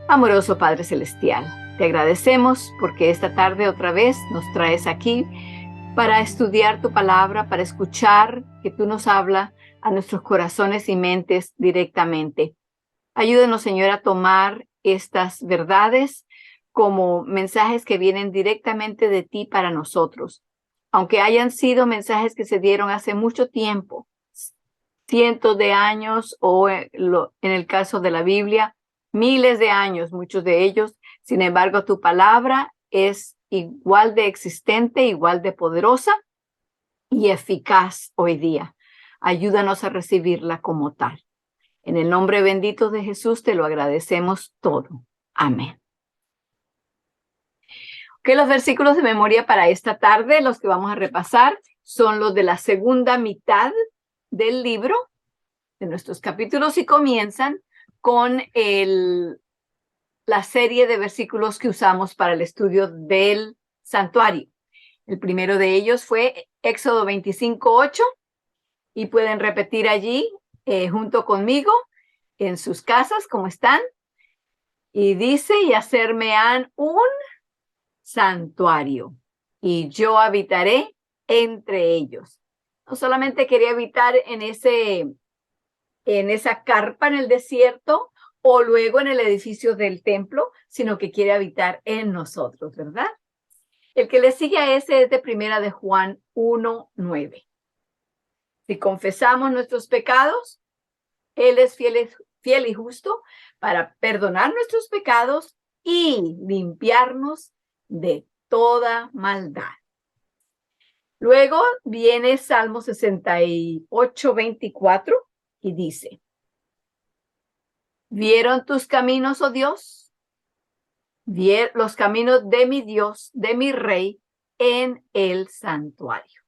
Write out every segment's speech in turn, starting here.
Amoroso Padre Celestial, te agradecemos porque esta tarde otra vez nos traes aquí para estudiar tu palabra, para escuchar que tú nos hablas a nuestros corazones y mentes directamente. Ayúdanos, Señor, a tomar estas verdades como mensajes que vienen directamente de ti para nosotros. Aunque hayan sido mensajes que se dieron hace mucho tiempo, cientos de años o en el caso de la Biblia, miles de años, muchos de ellos. Sin embargo, tu palabra es igual de existente, igual de poderosa y eficaz hoy día. Ayúdanos a recibirla como tal. En el nombre bendito de Jesús te lo agradecemos todo. Amén. Los versículos de memoria para esta tarde, los que vamos a repasar, son los de la segunda mitad del libro, de nuestros capítulos, y comienzan con la serie de versículos que usamos para el estudio del santuario. El primero de ellos fue Éxodo 25:8, y pueden repetir allí junto conmigo en sus casas, como están. Y dice, y hacerme han un santuario, y yo habitaré entre ellos. No solamente quería habitar en esa carpa en el desierto o luego en el edificio del templo, sino que quiere habitar en nosotros, ¿verdad? El que le sigue a ese es de Primera de Juan 1:9. Si confesamos nuestros pecados, Él es fiel y justo para perdonar nuestros pecados y limpiarnos de toda maldad. Luego viene Salmo 68:24 y dice: ¿Vieron tus caminos, oh Dios? Los caminos de mi Dios, de mi Rey, en el santuario.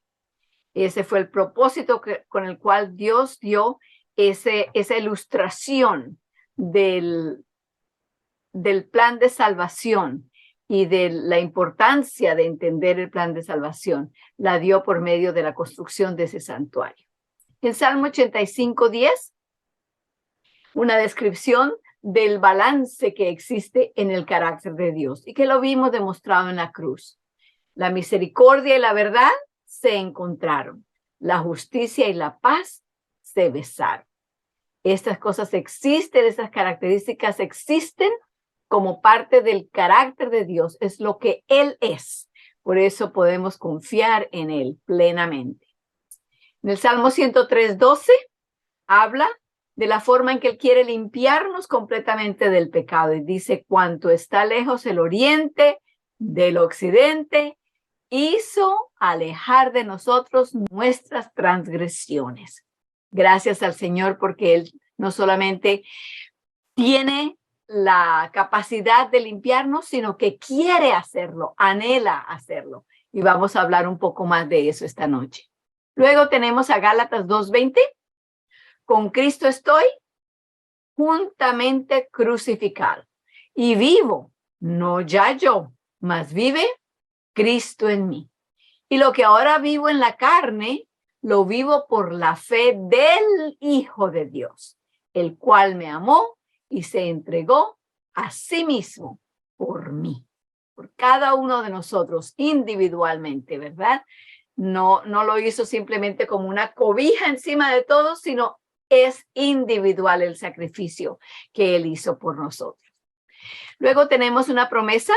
Ese fue el propósito con el cual Dios dio esa ilustración del plan de salvación y de la importancia de entender el plan de salvación. La dio por medio de la construcción de ese santuario. En Salmo 85:10, una descripción del balance que existe en el carácter de Dios y que lo vimos demostrado en la cruz. La misericordia y la verdad se encontraron. La justicia y la paz se besaron. Estas cosas existen, estas características existen como parte del carácter de Dios. Es lo que Él es. Por eso podemos confiar en Él plenamente. En el Salmo 103:12 habla de la forma en que Él quiere limpiarnos completamente del pecado. Y dice: cuanto está lejos el oriente del occidente, hizo alejar de nosotros nuestras transgresiones. Gracias al Señor, porque Él no solamente tiene la capacidad de limpiarnos, sino que quiere hacerlo, anhela hacerlo. Y vamos a hablar un poco más de eso esta noche. Luego tenemos a Gálatas 2:20. Con Cristo estoy juntamente crucificado. Y vivo, no ya yo, mas vive Cristo en mí. Y lo que ahora vivo en la carne, lo vivo por la fe del Hijo de Dios, el cual me amó y se entregó a sí mismo por mí, por cada uno de nosotros individualmente, ¿verdad? No lo hizo simplemente como una cobija encima de todos, sino es individual el sacrificio que Él hizo por nosotros. Luego tenemos una promesa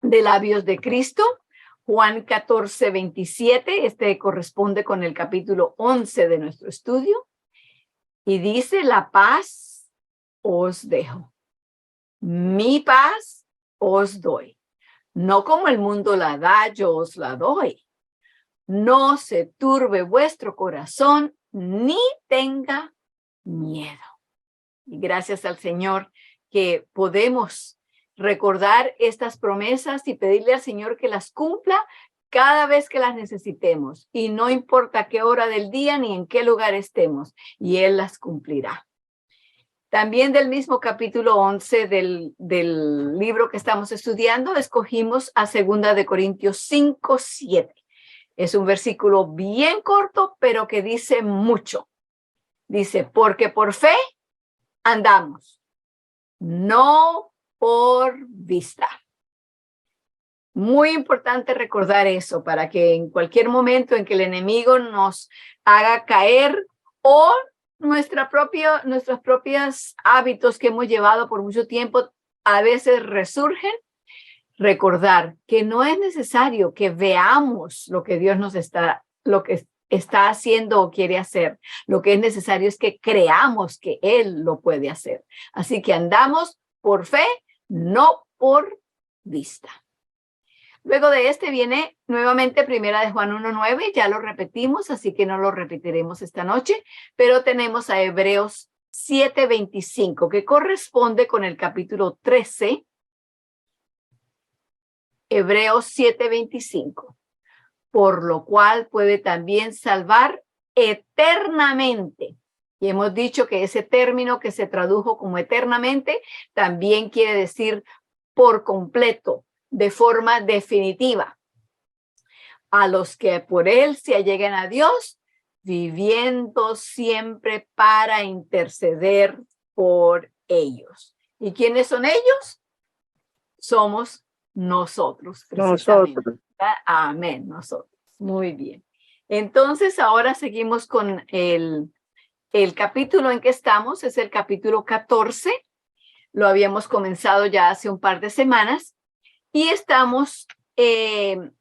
de labios de Cristo, Juan 14:27. Este corresponde con el capítulo 11 de nuestro estudio. Y dice: la paz os dejo, mi paz os doy. No como el mundo la da, yo os la doy. No se turbe vuestro corazón, ni tenga miedo. Y gracias al Señor que podemos recordar estas promesas y pedirle al Señor que las cumpla cada vez que las necesitemos. Y no importa qué hora del día ni en qué lugar estemos, y Él las cumplirá. También del mismo capítulo 11 del libro que estamos estudiando, escogimos a 2 de Corintios 5:7. Es un versículo bien corto, pero que dice mucho. Dice: porque por fe andamos, no por vista. Muy importante recordar eso para que en cualquier momento en que el enemigo nos haga caer o nuestros propios hábitos que hemos llevado por mucho tiempo a veces resurgen, recordar que no es necesario que veamos lo que Dios lo que está haciendo o quiere hacer. Lo que es necesario es que creamos que Él lo puede hacer. Así que andamos por fe, no por vista. Luego de este viene nuevamente Primera de Juan 1:9, ya lo repetimos, así que no lo repetiremos esta noche, pero tenemos a Hebreos 7:25, que corresponde con el capítulo 13, Hebreos 7:25, por lo cual puede también salvar eternamente. Y hemos dicho que ese término que se tradujo como eternamente también quiere decir por completo, de forma definitiva, a los que por él se alleguen a Dios, viviendo siempre para interceder por ellos. ¿Y quiénes son ellos? Somos nosotros, precisamente. Nosotros. Amén, nosotros. Muy bien. Entonces, ahora seguimos con el capítulo en que estamos, es el capítulo 14. Lo habíamos comenzado ya hace un par de semanas. Y estamos, el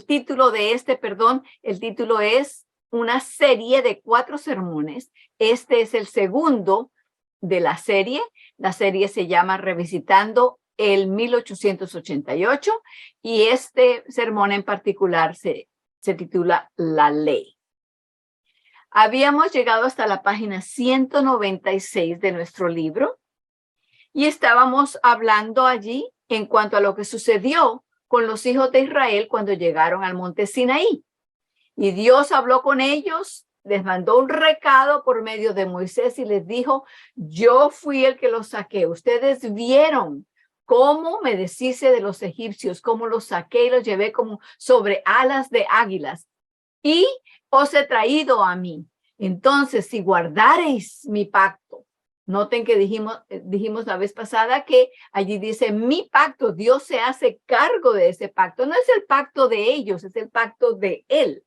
título es una serie de 4 sermones. Este es el segundo de la serie. La serie se llama Revisitando el 1888 y este sermón en particular se titula La Ley. Habíamos llegado hasta la página 196 de nuestro libro y estábamos hablando allí en cuanto a lo que sucedió con los hijos de Israel cuando llegaron al monte Sinaí. Y Dios habló con ellos, les mandó un recado por medio de Moisés y les dijo, yo fui el que los saqué. Ustedes vieron cómo me deshice de los egipcios, cómo los saqué y los llevé como sobre alas de águilas. Y os he traído a mí. Entonces, si guardareis mi pacto, noten que dijimos la vez pasada que allí dice mi pacto, Dios se hace cargo de ese pacto. No es el pacto de ellos, es el pacto de Él.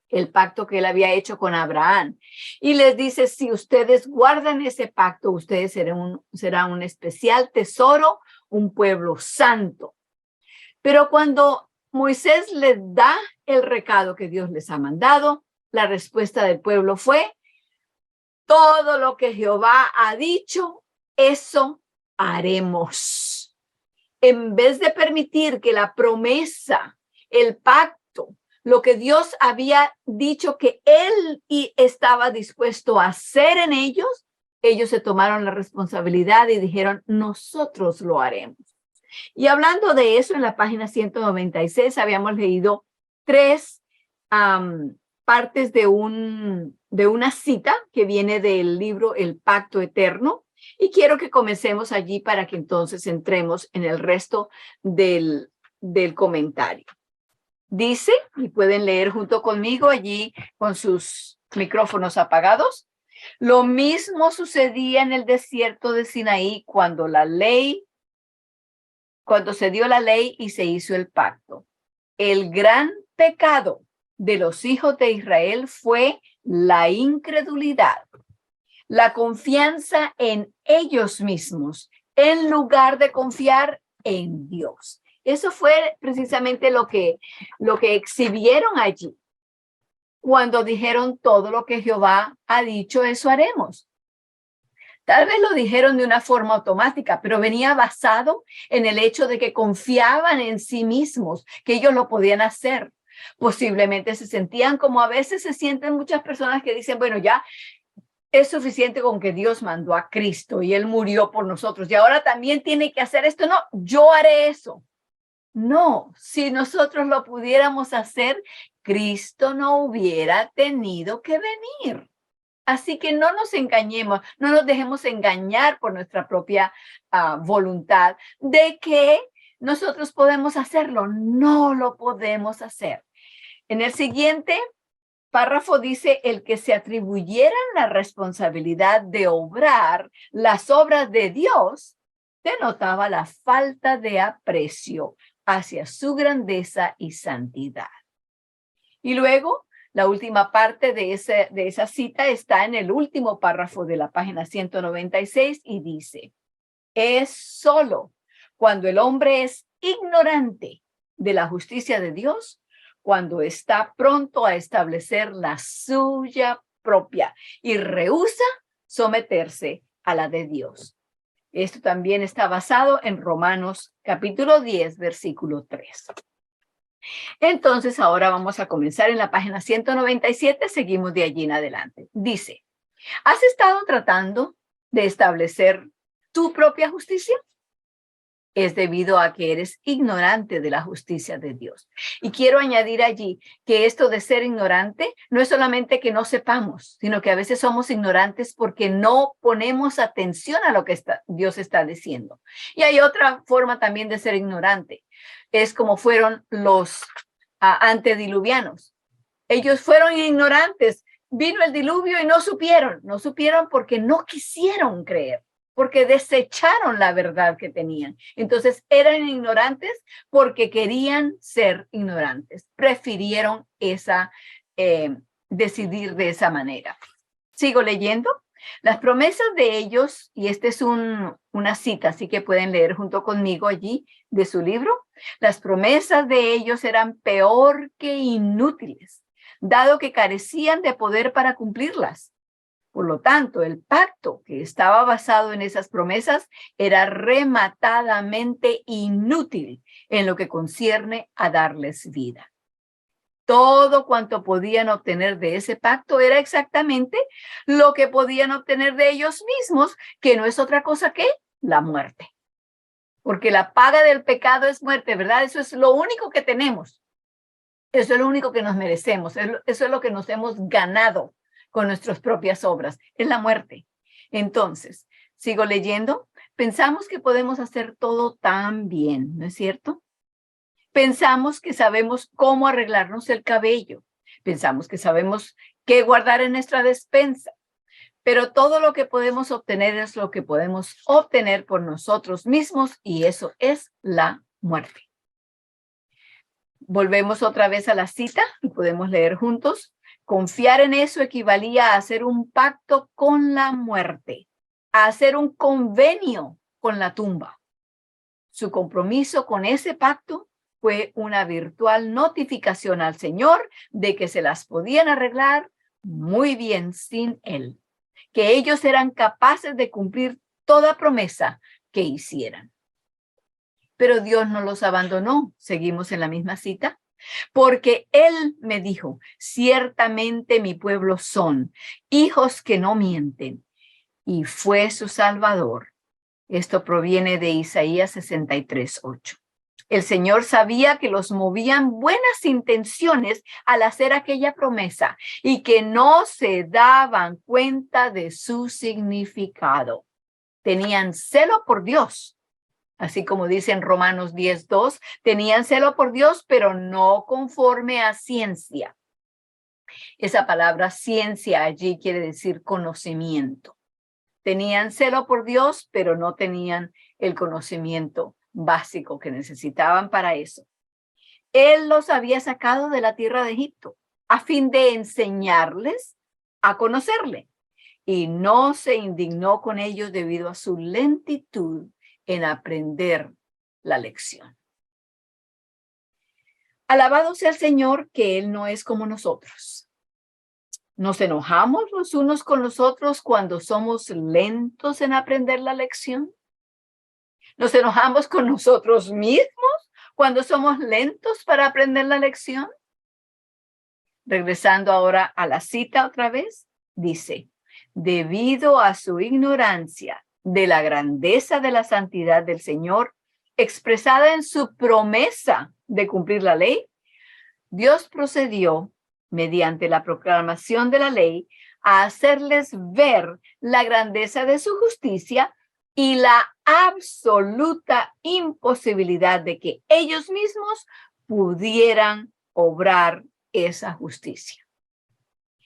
El pacto que Él había hecho con Abraham. Y les dice, si ustedes guardan ese pacto, ustedes serán un especial tesoro, un pueblo santo. Pero cuando Moisés les da el recado que Dios les ha mandado, la respuesta del pueblo fue, todo lo que Jehová ha dicho, eso haremos. En vez de permitir que la promesa, el pacto, lo que Dios había dicho que Él estaba dispuesto a hacer en ellos, ellos se tomaron la responsabilidad y dijeron, nosotros lo haremos. Y hablando de eso, en la página 196 habíamos leído 3 partes de una cita que viene del libro El Pacto Eterno. Y quiero que comencemos allí para que entonces entremos en el resto del comentario. Dice, y pueden leer junto conmigo allí con sus micrófonos apagados, lo mismo sucedía en el desierto de Sinaí cuando se dio la ley y se hizo el pacto. El gran pecado de los hijos de Israel fue la incredulidad, la confianza en ellos mismos, en lugar de confiar en Dios. Eso fue precisamente lo que exhibieron allí. Cuando dijeron todo lo que Jehová ha dicho, eso haremos. Tal vez lo dijeron de una forma automática, pero venía basado en el hecho de que confiaban en sí mismos, que ellos lo podían hacer. Posiblemente se sentían como a veces se sienten muchas personas que dicen, bueno, ya es suficiente con que Dios mandó a Cristo y Él murió por nosotros y ahora también tiene que hacer esto. No, yo haré eso. No, si nosotros lo pudiéramos hacer, Cristo no hubiera tenido que venir. Así que no nos engañemos, no nos dejemos engañar por nuestra propia voluntad de que nosotros podemos hacerlo. No lo podemos hacer. En el siguiente párrafo dice, el que se atribuyeran la responsabilidad de obrar las obras de Dios denotaba la falta de aprecio hacia su grandeza y santidad. Y luego, la última parte de esa cita está en el último párrafo de la página 196 y dice, es solo cuando el hombre es ignorante de la justicia de Dios, cuando está pronto a establecer la suya propia y rehúsa someterse a la de Dios. Esto también está basado en Romanos capítulo 10, versículo 3. Entonces, ahora vamos a comenzar en la página 197, seguimos de allí en adelante. Dice, ¿has estado tratando de establecer tu propia justicia? Es debido a que eres ignorante de la justicia de Dios. Y quiero añadir allí que esto de ser ignorante no es solamente que no sepamos, sino que a veces somos ignorantes porque no ponemos atención a lo que Dios está diciendo. Y hay otra forma también de ser ignorante. Es como fueron los antediluvianos. Ellos fueron ignorantes. Vino el diluvio y no supieron porque no quisieron creer, porque desecharon la verdad que tenían. Entonces eran ignorantes porque querían ser ignorantes. Prefirieron decidir de esa manera. Sigo leyendo. Las promesas de ellos, y esta es una cita, así que pueden leer junto conmigo allí de su libro. Las promesas de ellos eran peor que inútiles, dado que carecían de poder para cumplirlas. Por lo tanto, el pacto que estaba basado en esas promesas era rematadamente inútil en lo que concierne a darles vida. Todo cuanto podían obtener de ese pacto era exactamente lo que podían obtener de ellos mismos, que no es otra cosa que la muerte. Porque la paga del pecado es muerte, ¿verdad? Eso es lo único que tenemos. Eso es lo único que nos merecemos. Eso es lo que nos hemos ganado con nuestras propias obras, es la muerte. Entonces, sigo leyendo. Pensamos que podemos hacer todo tan bien, ¿no es cierto? Pensamos que sabemos cómo arreglarnos el cabello. Pensamos que sabemos qué guardar en nuestra despensa. Pero todo lo que podemos obtener es lo que podemos obtener por nosotros mismos y eso es la muerte. Volvemos otra vez a la cita y podemos leer juntos. Confiar en eso equivalía a hacer un pacto con la muerte, a hacer un convenio con la tumba. Su compromiso con ese pacto fue una virtual notificación al Señor de que se las podían arreglar muy bien sin Él, que ellos eran capaces de cumplir toda promesa que hicieran. Pero Dios no los abandonó. Seguimos en la misma cita. Porque Él me dijo, ciertamente mi pueblo son hijos que no mienten, y fue su Salvador. Esto proviene de Isaías 63:8. El Señor sabía que los movían buenas intenciones al hacer aquella promesa y que no se daban cuenta de su significado. Tenían celo por Dios. Así como dice en Romanos 10:2, tenían celo por Dios, pero no conforme a ciencia. Esa palabra ciencia allí quiere decir conocimiento. Tenían celo por Dios, pero no tenían el conocimiento básico que necesitaban para eso. Él los había sacado de la tierra de Egipto a fin de enseñarles a conocerle y no se indignó con ellos debido a su lentitud en aprender la lección. Alabado sea el Señor que Él no es como nosotros. Nos enojamos los unos con los otros cuando somos lentos en aprender la lección. Nos enojamos con nosotros mismos cuando somos lentos para aprender la lección. Regresando ahora a la cita otra vez, dice, debido a su ignorancia de la grandeza de la santidad del Señor, expresada en su promesa de cumplir la ley, Dios procedió, mediante la proclamación de la ley, a hacerles ver la grandeza de su justicia y la absoluta imposibilidad de que ellos mismos pudieran obrar esa justicia.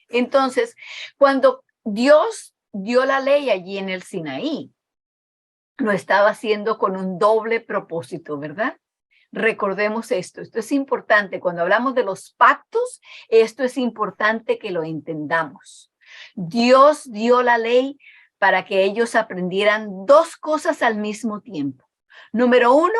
Entonces, cuando Dios dio la ley allí en el Sinaí, lo estaba haciendo con un doble propósito, ¿verdad? Recordemos esto es importante. Cuando hablamos de los pactos, esto es importante que lo entendamos. Dios dio la ley para que ellos aprendieran dos cosas al mismo tiempo. Número uno,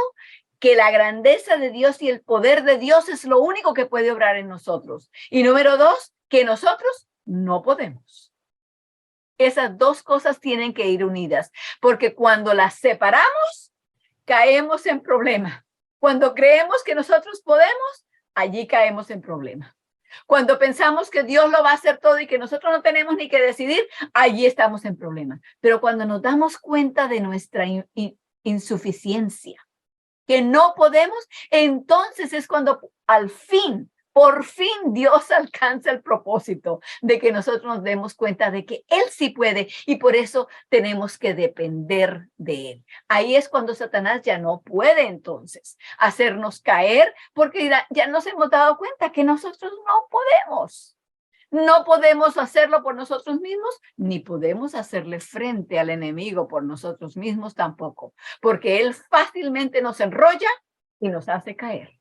que la grandeza de Dios y el poder de Dios es lo único que puede obrar en nosotros. Y número dos, que nosotros no podemos. Esas dos cosas tienen que ir unidas, porque cuando las separamos, caemos en problemas. Cuando creemos que nosotros podemos, allí caemos en problemas. Cuando pensamos que Dios lo va a hacer todo y que nosotros no tenemos ni que decidir, allí estamos en problemas. Pero cuando nos damos cuenta de nuestra insuficiencia, que no podemos, entonces es cuando al fin, por fin Dios alcanza el propósito de que nosotros nos demos cuenta de que Él sí puede y por eso tenemos que depender de Él. Ahí es cuando Satanás ya no puede entonces hacernos caer porque ya nos hemos dado cuenta que nosotros no podemos. No podemos hacerlo por nosotros mismos, ni podemos hacerle frente al enemigo por nosotros mismos tampoco, porque él fácilmente nos enrolla y nos hace caer.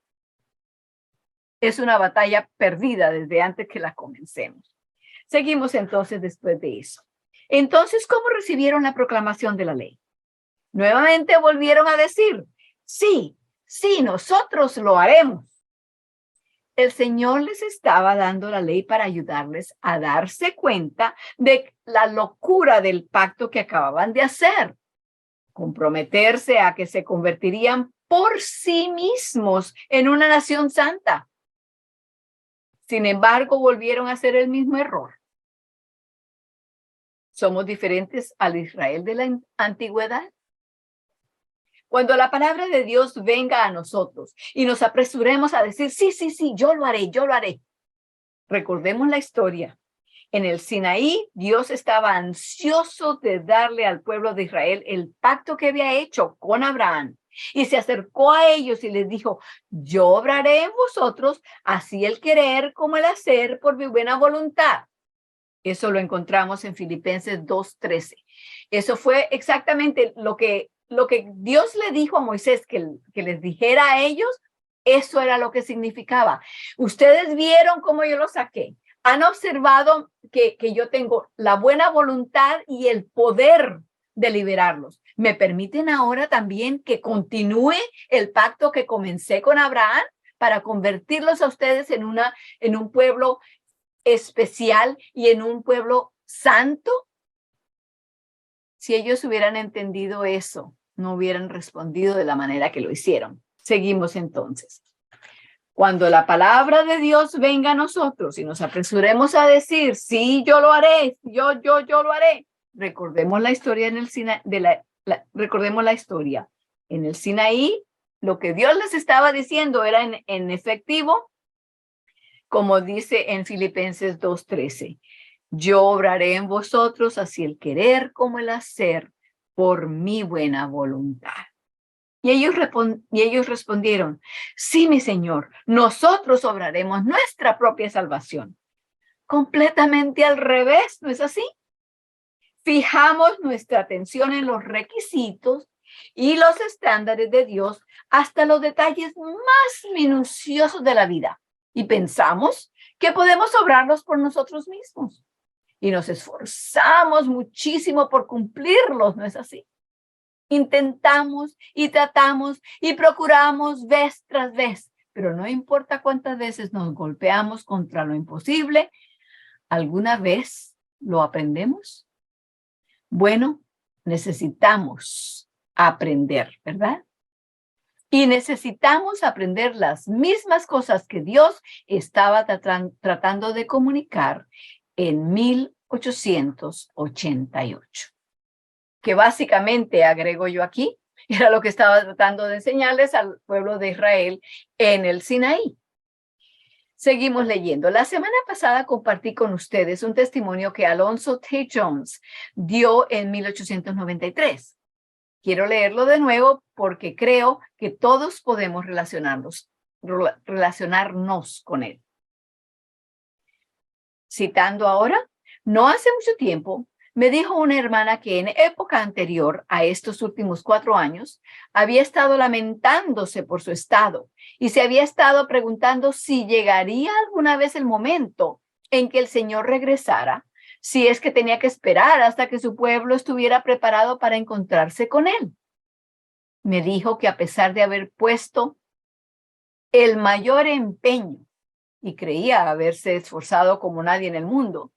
Es una batalla perdida desde antes que la comencemos. Seguimos entonces después de eso. Entonces, ¿cómo recibieron la proclamación de la ley? Nuevamente volvieron a decir, sí, nosotros lo haremos. El Señor les estaba dando la ley para ayudarles a darse cuenta de la locura del pacto que acababan de hacer. Comprometerse a que se convertirían por sí mismos en una nación santa. Sin embargo, volvieron a hacer el mismo error. ¿Somos diferentes al Israel de la antigüedad? Cuando la palabra de Dios venga a nosotros y nos apresuremos a decir, sí, yo lo haré. Recordemos la historia. En el Sinaí, Dios estaba ansioso de darle al pueblo de Israel el pacto que había hecho con Abraham. Y se acercó a ellos y les dijo, yo obraré en vosotros, así el querer como el hacer por mi buena voluntad. Eso lo encontramos en Filipenses 2:13. Eso fue exactamente lo que Dios le dijo a Moisés que les dijera a ellos. Eso era lo que significaba. Ustedes vieron cómo yo lo saqué. Han observado que yo tengo la buena voluntad y el poder de liberarlos. ¿Me permiten ahora también que continúe el pacto que comencé con Abraham para convertirlos a ustedes en un pueblo especial y en un pueblo santo? Si ellos hubieran entendido eso, no hubieran respondido de la manera que lo hicieron. Seguimos entonces. Cuando la palabra de Dios venga a nosotros y nos apresuremos a decir, sí, yo lo haré, yo lo haré. Recordemos la historia en el Sinaí, recordemos la historia. En el Sinaí, lo que Dios les estaba diciendo era en efectivo, como dice en Filipenses 2:13. Yo obraré en vosotros así el querer como el hacer por mi buena voluntad. Y ellos respondieron, sí, mi Señor, nosotros obraremos nuestra propia salvación. Completamente al revés, ¿no es así? Fijamos nuestra atención en los requisitos y los estándares de Dios hasta los detalles más minuciosos de la vida. Y pensamos que podemos obrarlos por nosotros mismos. Y nos esforzamos muchísimo por cumplirlos, ¿no es así? Intentamos y tratamos y procuramos vez tras vez, pero no importa cuántas veces nos golpeamos contra lo imposible, ¿alguna vez lo aprendemos? Bueno, necesitamos aprender, ¿verdad? Y necesitamos aprender las mismas cosas que Dios estaba tratando de comunicar en 1888. Que básicamente, agrego yo aquí, era lo que estaba tratando de enseñarles al pueblo de Israel en el Sinaí. Seguimos leyendo. La semana pasada compartí con ustedes un testimonio que Alonzo T. Jones dio en 1893. Quiero leerlo de nuevo porque creo que todos podemos relacionarnos con él. Citando ahora, no hace mucho tiempo, Me dijo una hermana que en época anterior a estos últimos 4 años había estado lamentándose por su estado y se había estado preguntando si llegaría alguna vez el momento en que el Señor regresara, si es que tenía que esperar hasta que su pueblo estuviera preparado para encontrarse con él. Me dijo que a pesar de haber puesto el mayor empeño y creía haberse esforzado como nadie en el mundo,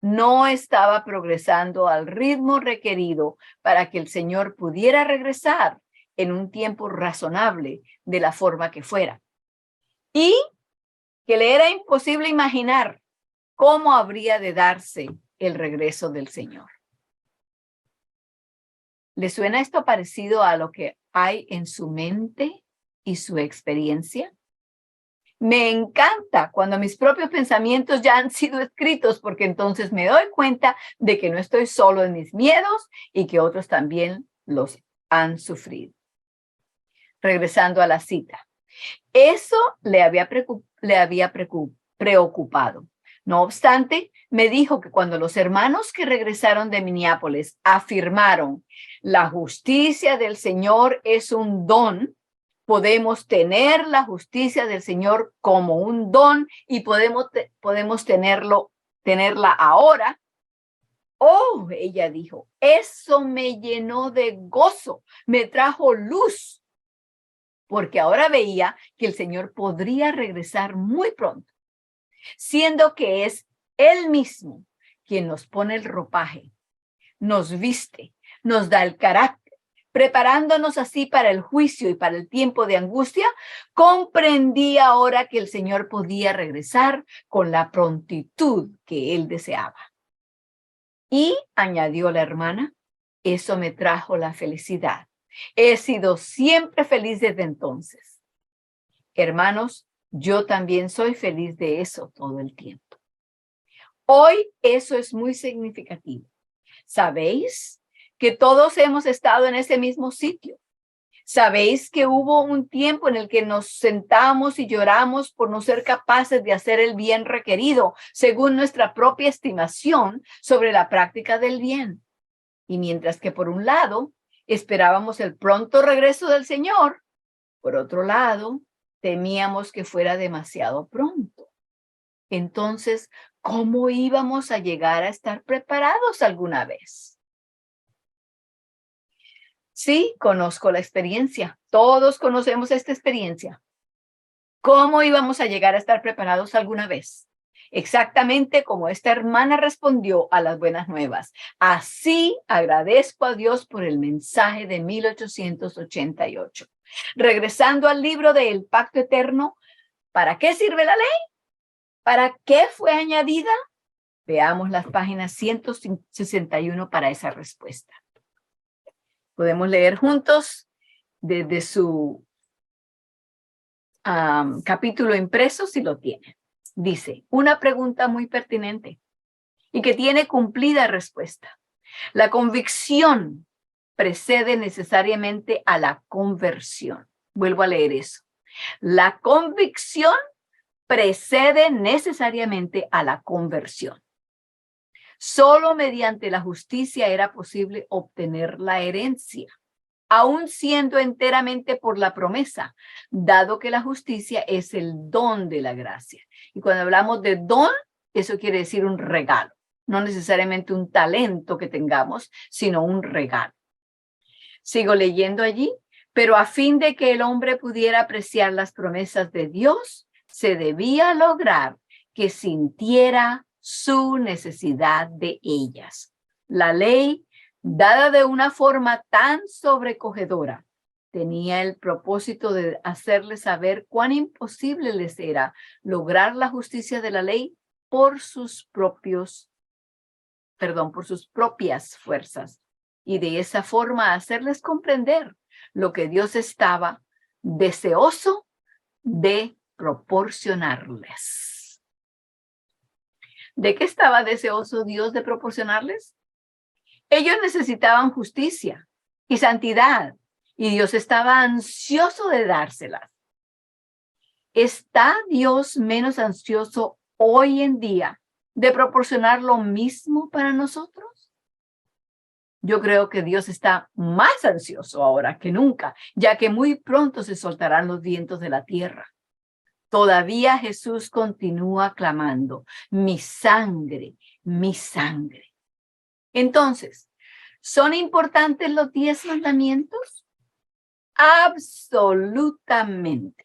no estaba progresando al ritmo requerido para que el Señor pudiera regresar en un tiempo razonable de la forma que fuera. Y que le era imposible imaginar cómo habría de darse el regreso del Señor. ¿Le suena esto parecido a lo que hay en su mente y su experiencia? Me encanta cuando mis propios pensamientos ya han sido escritos, porque entonces me doy cuenta de que no estoy solo en mis miedos y que otros también los han sufrido. Regresando a la cita. Eso le había preocupado. No obstante, me dijo que cuando los hermanos que regresaron de Minneapolis afirmaron, la justicia del Señor es un don, podemos tener la justicia del Señor como un don y podemos tenerla ahora. Oh, ella dijo, eso me llenó de gozo, me trajo luz, porque ahora veía que el Señor podría regresar muy pronto, siendo que es Él mismo quien nos pone el ropaje, nos viste, nos da el carácter, preparándonos así para el juicio y para el tiempo de angustia. Comprendí ahora que el Señor podía regresar con la prontitud que Él deseaba. Y, añadió la hermana, eso me trajo la felicidad. He sido siempre feliz desde entonces. Hermanos, yo también soy feliz de eso todo el tiempo. Hoy eso es muy significativo. ¿Sabéis que todos hemos estado en ese mismo sitio? ¿Sabéis que hubo un tiempo en el que nos sentamos y lloramos por no ser capaces de hacer el bien requerido según nuestra propia estimación sobre la práctica del bien? Y mientras que por un lado esperábamos el pronto regreso del Señor, por otro lado temíamos que fuera demasiado pronto. Entonces, ¿cómo íbamos a llegar a estar preparados alguna vez? Sí, conozco la experiencia. Todos conocemos esta experiencia. ¿Cómo íbamos a llegar a estar preparados alguna vez? Exactamente como esta hermana respondió a las buenas nuevas. Así agradezco a Dios por el mensaje de 1888. Regresando al libro del Pacto Eterno, ¿para qué sirve la ley? ¿Para qué fue añadida? Veamos las páginas 161 para esa respuesta. Podemos leer juntos desde su capítulo impreso si lo tienen. Dice, una pregunta muy pertinente y que tiene cumplida respuesta. La convicción precede necesariamente a la conversión. Vuelvo a leer eso. La convicción precede necesariamente a la conversión. Solo mediante la justicia era posible obtener la herencia, aun siendo enteramente por la promesa, dado que la justicia es el don de la gracia. Y cuando hablamos de don, eso quiere decir un regalo, no necesariamente un talento que tengamos, sino un regalo. Sigo leyendo allí, pero a fin de que el hombre pudiera apreciar las promesas de Dios, se debía lograr que sintiera su necesidad de ellas. La ley, dada de una forma tan sobrecogedora, tenía el propósito de hacerles saber cuán imposible les era lograr la justicia de la ley por sus propias fuerzas, y de esa forma hacerles comprender lo que Dios estaba deseoso de proporcionarles. ¿De qué estaba deseoso Dios de proporcionarles? Ellos necesitaban justicia y santidad, y Dios estaba ansioso de dárselas. ¿Está Dios menos ansioso hoy en día de proporcionar lo mismo para nosotros? Yo creo que Dios está más ansioso ahora que nunca, ya que muy pronto se soltarán los vientos de la tierra. Todavía Jesús continúa clamando, mi sangre, mi sangre. Entonces, ¿son importantes los 10 mandamientos? Absolutamente.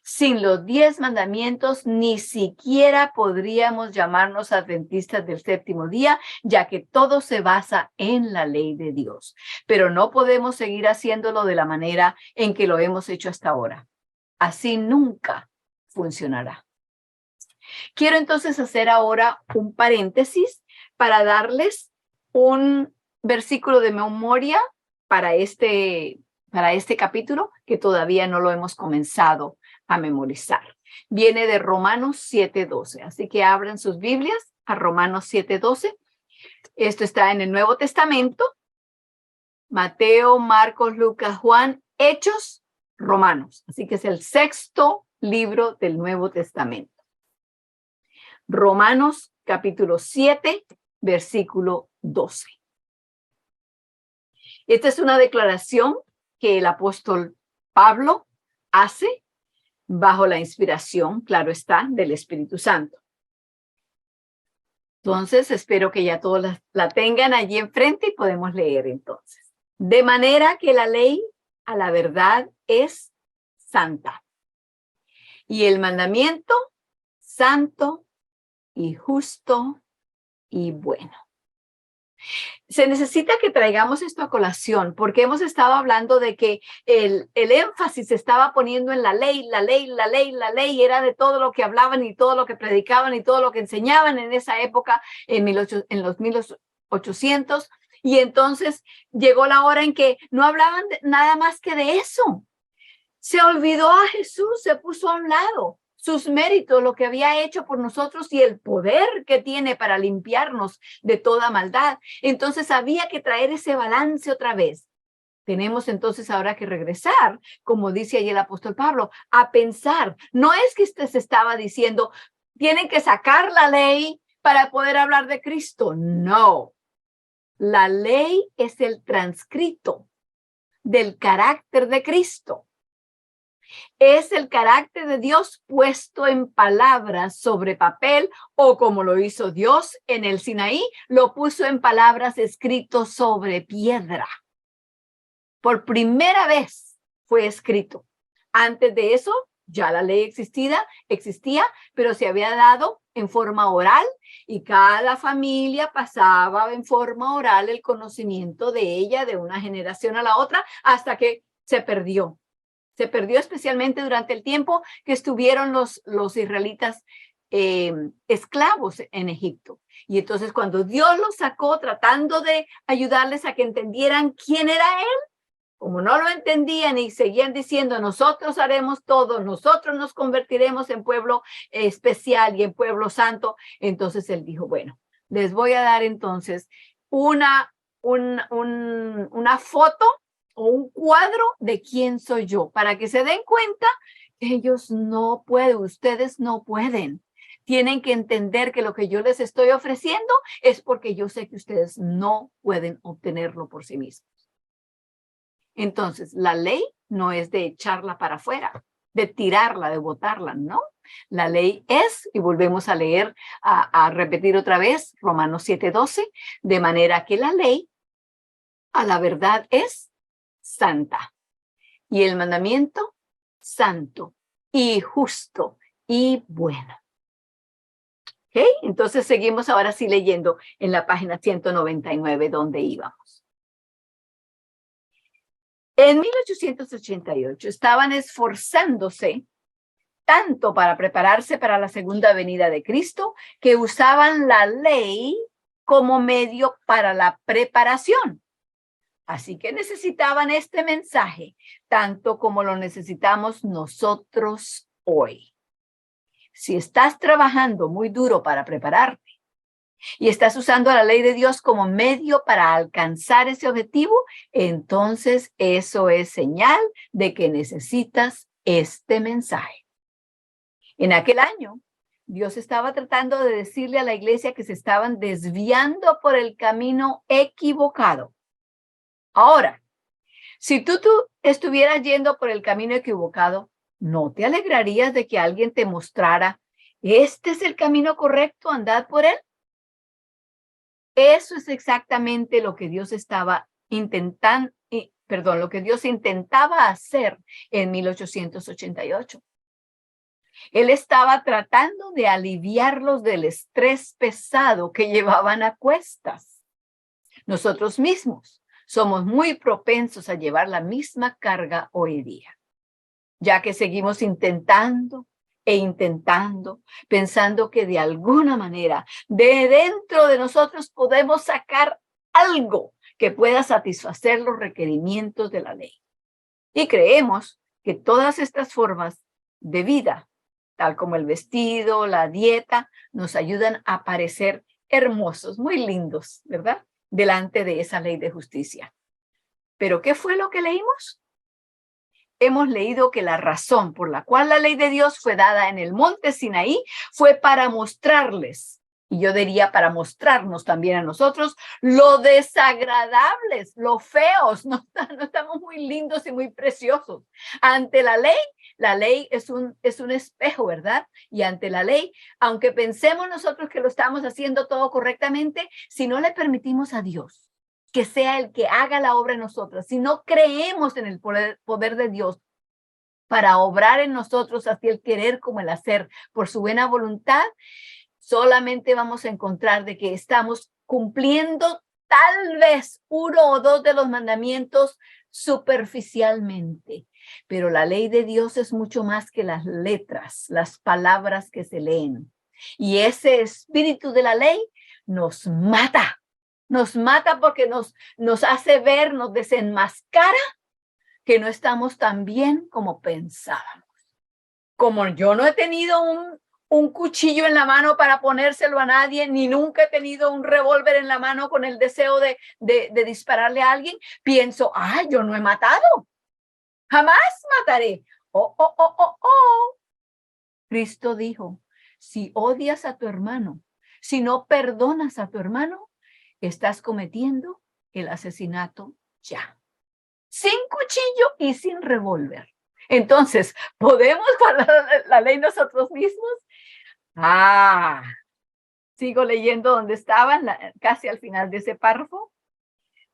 Sin los 10 mandamientos, ni siquiera podríamos llamarnos adventistas del séptimo día, ya que todo se basa en la ley de Dios. Pero no podemos seguir haciéndolo de la manera en que lo hemos hecho hasta ahora. Así nunca funcionará. Quiero entonces hacer ahora un paréntesis para darles un versículo de memoria para este capítulo que todavía no lo hemos comenzado a memorizar. Viene de Romanos 7:12. Así que abran sus Biblias a Romanos 7:12. Esto está en el Nuevo Testamento. Mateo, Marcos, Lucas, Juan, Hechos, Romanos. Así que es el 6º libro del Nuevo Testamento. Romanos capítulo 7, versículo 12. Esta es una declaración que el apóstol Pablo hace bajo la inspiración, claro está, del Espíritu Santo. Entonces, espero que ya todos la tengan allí enfrente y podemos leer entonces. De manera que la ley a la verdad es santa. Y el mandamiento, santo y justo y bueno. Se necesita que traigamos esto a colación, porque hemos estado hablando de que el énfasis se estaba poniendo en la ley, era de todo lo que hablaban y todo lo que predicaban y todo lo que enseñaban en esa época, en los 1800, y entonces llegó la hora en que no hablaban nada más que de eso. Se olvidó a Jesús, se puso a un lado. Sus méritos, lo que había hecho por nosotros y el poder que tiene para limpiarnos de toda maldad. Entonces había que traer ese balance otra vez. Tenemos entonces ahora que regresar, como dice ahí el apóstol Pablo, a pensar. No es que se estaba diciendo, tienen que sacar la ley para poder hablar de Cristo. No. La ley es el transcrito del carácter de Cristo. Es el carácter de Dios puesto en palabras sobre papel, o como lo hizo Dios en el Sinaí, lo puso en palabras escritos sobre piedra. Por primera vez fue escrito. Antes de eso, ya la ley existía, pero se había dado en forma oral y cada familia pasaba en forma oral el conocimiento de ella de una generación a la otra hasta que se perdió. Se perdió especialmente durante el tiempo que estuvieron los israelitas esclavos en Egipto. Y entonces cuando Dios los sacó tratando de ayudarles a que entendieran quién era Él, como no lo entendían y seguían diciendo, nosotros haremos todo, nosotros nos convertiremos en pueblo especial y en pueblo santo, entonces Él dijo, bueno, les voy a dar entonces una foto o un cuadro de quién soy yo, para que se den cuenta, ellos no pueden, ustedes no pueden. Tienen que entender que lo que yo les estoy ofreciendo es porque yo sé que ustedes no pueden obtenerlo por sí mismos. Entonces, la ley no es de echarla para afuera, de tirarla, de botarla, ¿no? La ley es, y volvemos a leer, a repetir otra vez, Romanos 7:12, de manera que la ley a la verdad es santa. Y el mandamiento, santo y justo y bueno. ¿Ok? Entonces seguimos ahora sí leyendo en la página 199 donde íbamos. En 1888 estaban esforzándose tanto para prepararse para la segunda venida de Cristo que usaban la ley como medio para la preparación. Así que necesitaban este mensaje, tanto como lo necesitamos nosotros hoy. Si estás trabajando muy duro para prepararte y estás usando la ley de Dios como medio para alcanzar ese objetivo, entonces eso es señal de que necesitas este mensaje. En aquel año, Dios estaba tratando de decirle a la iglesia que se estaban desviando por el camino equivocado. Ahora, si tú estuvieras yendo por el camino equivocado, ¿no te alegrarías de que alguien te mostrara, este es el camino correcto, andad por él? Eso es exactamente lo que Dios estaba intentando, lo que Dios intentaba hacer en 1888. Él estaba tratando de aliviarlos del estrés pesado que llevaban a cuestas. Nosotros mismos somos muy propensos a llevar la misma carga hoy día, ya que seguimos intentando e intentando, pensando que de alguna manera de dentro de nosotros podemos sacar algo que pueda satisfacer los requerimientos de la ley. Y creemos que todas estas formas de vida, tal como el vestido, la dieta, nos ayudan a parecer hermosos, muy lindos, ¿verdad? Delante de esa ley de justicia. ¿Pero qué fue lo que leímos? Hemos leído que la razón por la cual la ley de Dios fue dada en el monte Sinaí fue para mostrarles, y yo diría para mostrarnos también a nosotros, lo desagradables, lo feos, no estamos muy lindos y muy preciosos. Ante la ley es un espejo, ¿verdad? Y ante la ley, aunque pensemos nosotros que lo estamos haciendo todo correctamente, si no le permitimos a Dios que sea el que haga la obra en nosotros, si no creemos en el poder de Dios para obrar en nosotros, así el querer como el hacer, por su buena voluntad, solamente vamos a encontrar de que estamos cumpliendo tal vez uno o dos de los mandamientos superficialmente. Pero la ley de Dios es mucho más que las letras, las palabras que se leen. Y ese espíritu de la ley nos mata. Nos mata porque nos hace ver, nos desenmascara que no estamos tan bien como pensábamos. Como yo no he tenido un cuchillo en la mano para ponérselo a nadie, ni nunca he tenido un revólver en la mano con el deseo de dispararle a alguien, pienso, yo no he matado. Jamás mataré. Oh. Cristo dijo, si odias a tu hermano, si no perdonas a tu hermano, estás cometiendo el asesinato ya. Sin cuchillo y sin revólver. Entonces, ¿podemos guardar la ley nosotros mismos? Sigo leyendo donde estaban, casi al final de ese párrafo,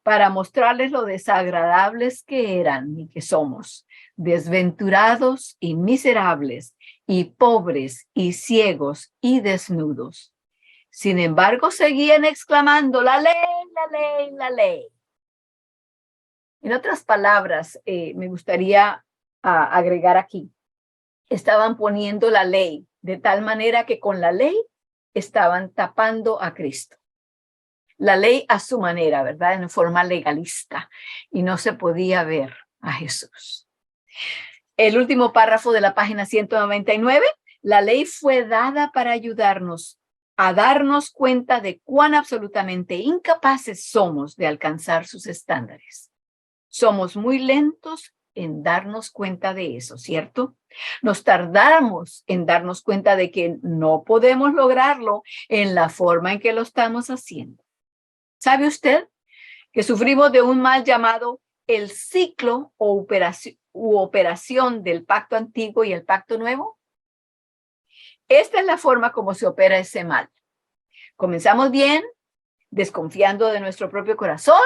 para mostrarles lo desagradables que eran y que somos, desventurados y miserables, y pobres y ciegos y desnudos. Sin embargo, seguían exclamando, la ley, la ley, la ley. En otras palabras, me gustaría agregar aquí, estaban poniendo la ley de tal manera que con la ley estaban tapando a Cristo. La ley a su manera, ¿verdad? En forma legalista, y no se podía ver a Jesús. El último párrafo de la página 199, la ley fue dada para ayudarnos a darnos cuenta de cuán absolutamente incapaces somos de alcanzar sus estándares. Somos muy lentos en darnos cuenta de eso, ¿cierto? Nos tardamos en darnos cuenta de que no podemos lograrlo en la forma en que lo estamos haciendo. ¿Sabe usted que sufrimos de un mal llamado el ciclo u operación del pacto antiguo y el pacto nuevo? Esta es la forma como se opera ese mal. Comenzamos bien, desconfiando de nuestro propio corazón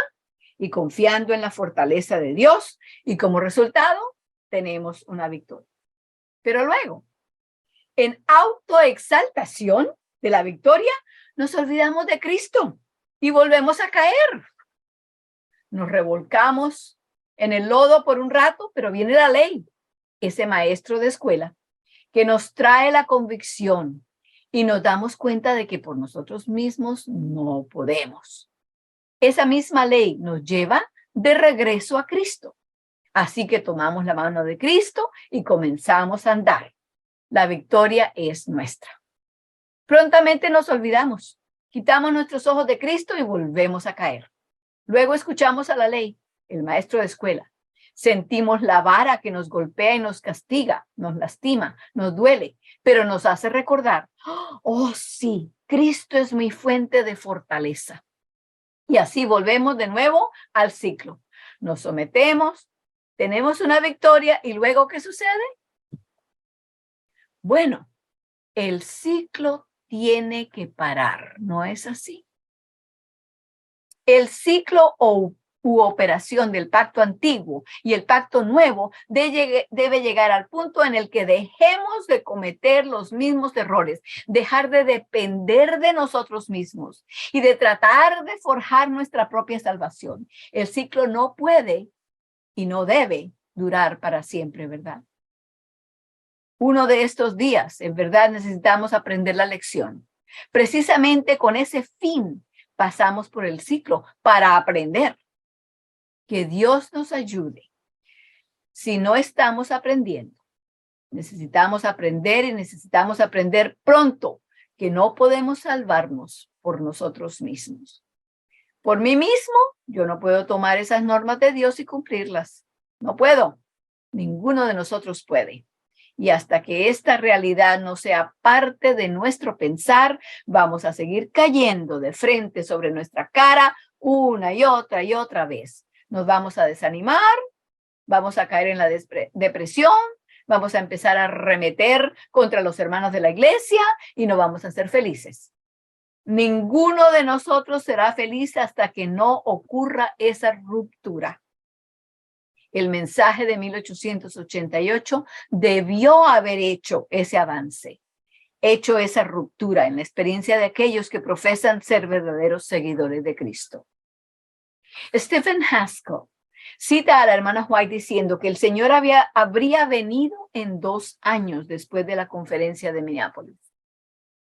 y confiando en la fortaleza de Dios, y como resultado tenemos una victoria. Pero luego, en autoexaltación de la victoria, nos olvidamos de Cristo y volvemos a caer. Nos revolcamos en el lodo por un rato, pero viene la ley, ese maestro de escuela, que nos trae la convicción y nos damos cuenta de que por nosotros mismos no podemos. Esa misma ley nos lleva de regreso a Cristo. Así que tomamos la mano de Cristo y comenzamos a andar. La victoria es nuestra. Prontamente nos olvidamos, quitamos nuestros ojos de Cristo y volvemos a caer. Luego escuchamos a la ley, el maestro de escuela. Sentimos la vara que nos golpea y nos castiga, nos lastima, nos duele, pero nos hace recordar, oh sí, Cristo es mi fuente de fortaleza. Y así volvemos de nuevo al ciclo. Nos sometemos, tenemos una victoria y luego, ¿qué sucede? Bueno, el ciclo tiene que parar, ¿no es así? El ciclo u operación del pacto antiguo y el pacto nuevo debe llegar al punto en el que dejemos de cometer los mismos errores, dejar de depender de nosotros mismos y de tratar de forjar nuestra propia salvación. El ciclo no puede y no debe durar para siempre, ¿verdad? Uno de estos días, en verdad, necesitamos aprender la lección. Precisamente con ese fin pasamos por el ciclo para aprender. Que Dios nos ayude. Si no estamos aprendiendo, necesitamos aprender y necesitamos aprender pronto que no podemos salvarnos por nosotros mismos. Por mí mismo, yo no puedo tomar esas normas de Dios y cumplirlas. No puedo. Ninguno de nosotros puede. Y hasta que esta realidad no sea parte de nuestro pensar, vamos a seguir cayendo de frente sobre nuestra cara una y otra vez. Nos vamos a desanimar, vamos a caer en la depresión, vamos a empezar a arremeter contra los hermanos de la iglesia y no vamos a ser felices. Ninguno de nosotros será feliz hasta que no ocurra esa ruptura. El mensaje de 1888 debió haber hecho ese avance, hecho esa ruptura en la experiencia de aquellos que profesan ser verdaderos seguidores de Cristo. Stephen Haskell cita a la hermana White diciendo que el Señor habría venido en 2 años después de la conferencia de Minneapolis.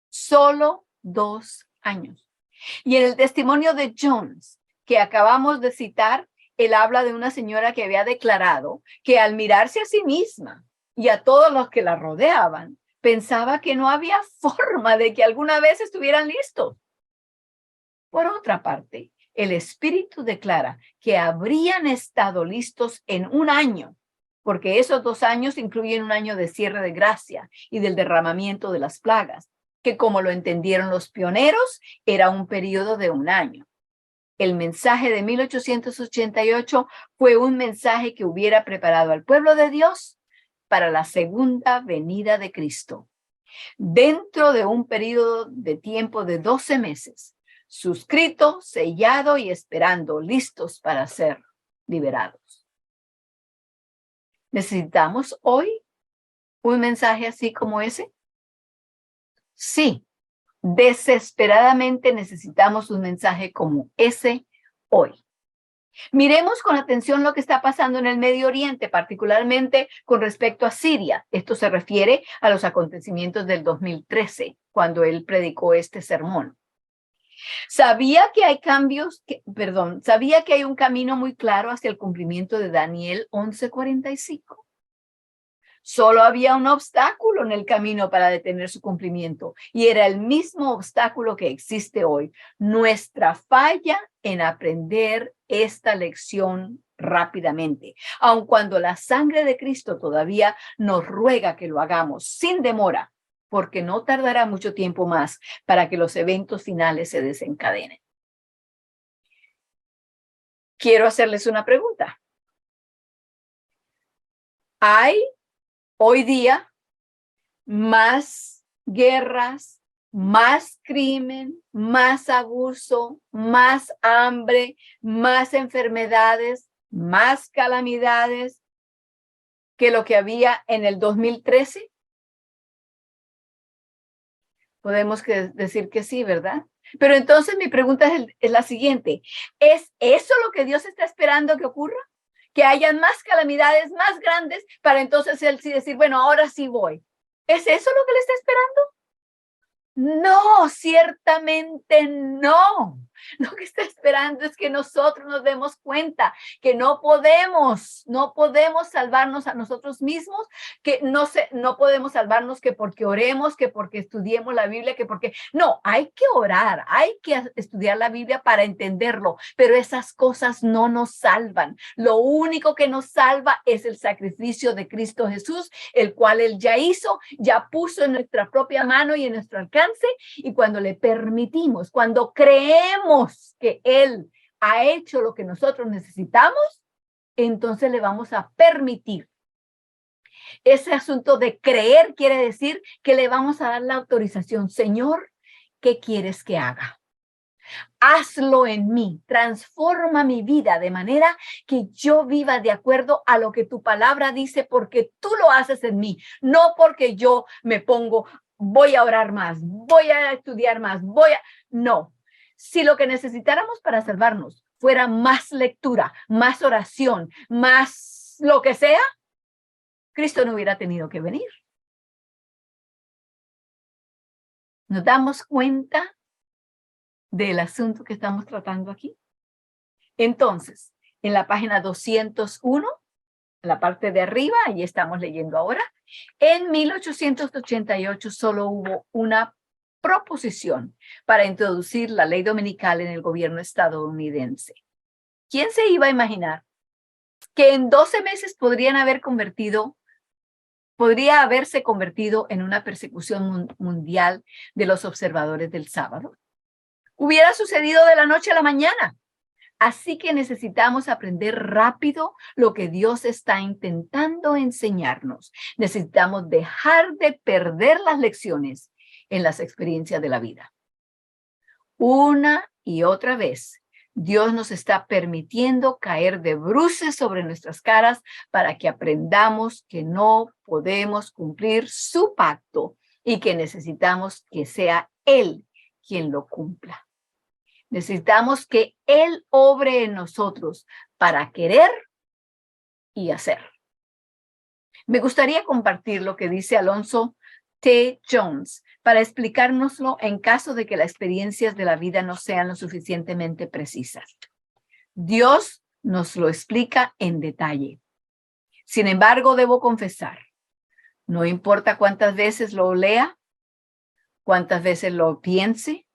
Solo 2 años. Y en el testimonio de Jones, que acabamos de citar, él habla de una señora que había declarado que al mirarse a sí misma y a todos los que la rodeaban, pensaba que no había forma de que alguna vez estuvieran listos. Por otra parte, el Espíritu declara que habrían estado listos en 1 año, porque esos 2 años incluyen un año de cierre de gracia y del derramamiento de las plagas, que como lo entendieron los pioneros, era un periodo de 1 año. El mensaje de 1888 fue un mensaje que hubiera preparado al pueblo de Dios para la segunda venida de Cristo. Dentro de un periodo de tiempo de 12 meses, suscrito, sellado y esperando, listos para ser liberados. ¿Necesitamos hoy un mensaje así como ese? Sí, desesperadamente necesitamos un mensaje como ese hoy. Miremos con atención lo que está pasando en el Medio Oriente, particularmente con respecto a Siria. Esto se refiere a los acontecimientos del 2013, cuando él predicó este sermón. Sabía que hay un camino muy claro hacia el cumplimiento de Daniel 11:45. Solo había un obstáculo en el camino para detener su cumplimiento, y era el mismo obstáculo que existe hoy: nuestra falla en aprender esta lección rápidamente, aun cuando la sangre de Cristo todavía nos ruega que lo hagamos sin demora, porque no tardará mucho tiempo más para que los eventos finales se desencadenen. Quiero hacerles una pregunta. ¿Hay hoy día más guerras, más crimen, más abuso, más hambre, más enfermedades, más calamidades que lo que había en el 2013? Podemos decir que sí, ¿verdad? Pero entonces mi pregunta es la siguiente: ¿es eso lo que Dios está esperando que ocurra? ¿Que hayan más calamidades más grandes para entonces él sí decir, bueno, ahora sí voy? ¿Es eso lo que le está esperando? No, ciertamente no. Lo que está esperando es que nosotros nos demos cuenta que no podemos salvarnos a nosotros mismos, que no podemos salvarnos que porque oremos, que porque estudiemos la Biblia, que porque... No, hay que orar, hay que estudiar la Biblia para entenderlo, pero esas cosas no nos salvan. Lo único que nos salva es el sacrificio de Cristo Jesús, el cual Él ya hizo, ya puso en nuestra propia mano y en nuestro alcance, y cuando le permitimos, cuando creemos que Él ha hecho lo que nosotros necesitamos, entonces le vamos a permitir. Ese asunto de creer quiere decir que le vamos a dar la autorización. Señor, ¿qué quieres que haga? Hazlo en mí, transforma mi vida de manera que yo viva de acuerdo a lo que tu palabra dice, porque tú lo haces en mí, no porque yo me pongo, voy a orar más, voy a estudiar más, no. Si lo que necesitáramos para salvarnos fuera más lectura, más oración, más lo que sea, Cristo no hubiera tenido que venir. ¿Nos damos cuenta del asunto que estamos tratando aquí? Entonces, en la página 201, en la parte de arriba, ahí estamos leyendo ahora, en 1888 solo hubo una proposición para introducir la ley dominical en el gobierno estadounidense. ¿Quién se iba a imaginar que en 12 meses podría haberse convertido en una persecución mundial de los observadores del sábado? Hubiera sucedido de la noche a la mañana. Así que necesitamos aprender rápido lo que Dios está intentando enseñarnos. Necesitamos dejar de perder las lecciones en las experiencias de la vida. Una y otra vez, Dios nos está permitiendo caer de bruces sobre nuestras caras para que aprendamos que no podemos cumplir su pacto y que necesitamos que sea Él quien lo cumpla. Necesitamos que Él obre en nosotros para querer y hacer. Me gustaría compartir lo que dice Alonzo T. Jones para explicárnoslo en caso de que las experiencias de la vida no sean lo suficientemente precisas. Dios nos lo explica en detalle. Sin embargo, debo confesar, no importa cuántas veces lo lea, cuántas veces lo piense,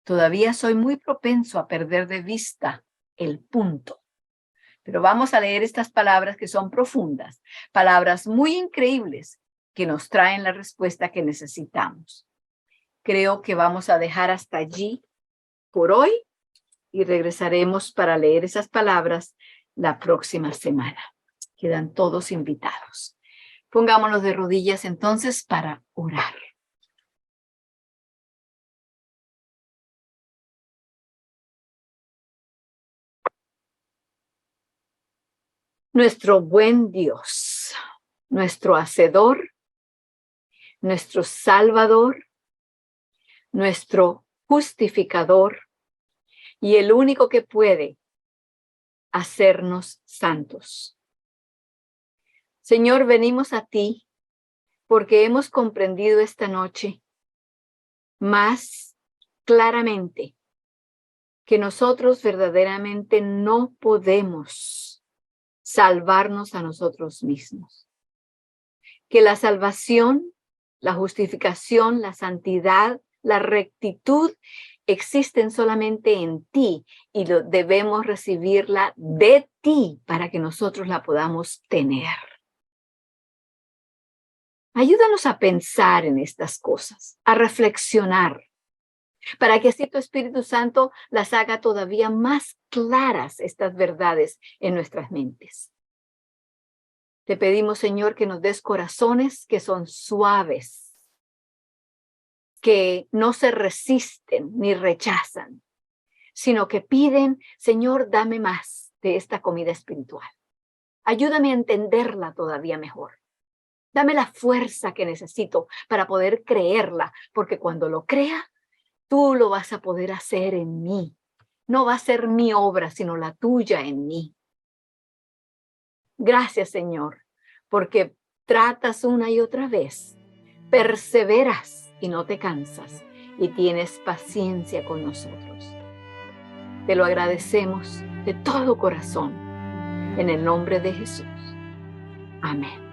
todavía soy muy propenso a perder de vista el punto. Pero vamos a leer estas palabras que son profundas, palabras muy increíbles que nos traen la respuesta que necesitamos. Creo que vamos a dejar hasta allí por hoy y regresaremos para leer esas palabras la próxima semana. Quedan todos invitados. Pongámonos de rodillas entonces para orar. Nuestro buen Dios, nuestro Hacedor, nuestro Salvador, nuestro Justificador y el único que puede hacernos santos. Señor, venimos a ti porque hemos comprendido esta noche más claramente que nosotros verdaderamente no podemos salvarnos a nosotros mismos. Que la salvación, la justificación, la santidad, la rectitud existen solamente en ti y debemos recibirla de ti para que nosotros la podamos tener. Ayúdanos a pensar en estas cosas, a reflexionar, para que así tu Espíritu Santo las haga todavía más claras estas verdades en nuestras mentes. Te pedimos, Señor, que nos des corazones que son suaves, que no se resisten ni rechazan, sino que piden, Señor, dame más de esta comida espiritual. Ayúdame a entenderla todavía mejor. Dame la fuerza que necesito para poder creerla, porque cuando lo crea, tú lo vas a poder hacer en mí. No va a ser mi obra, sino la tuya en mí. Gracias, Señor, porque tratas una y otra vez, perseveras y no te cansas y tienes paciencia con nosotros. Te lo agradecemos de todo corazón, en el nombre de Jesús. Amén.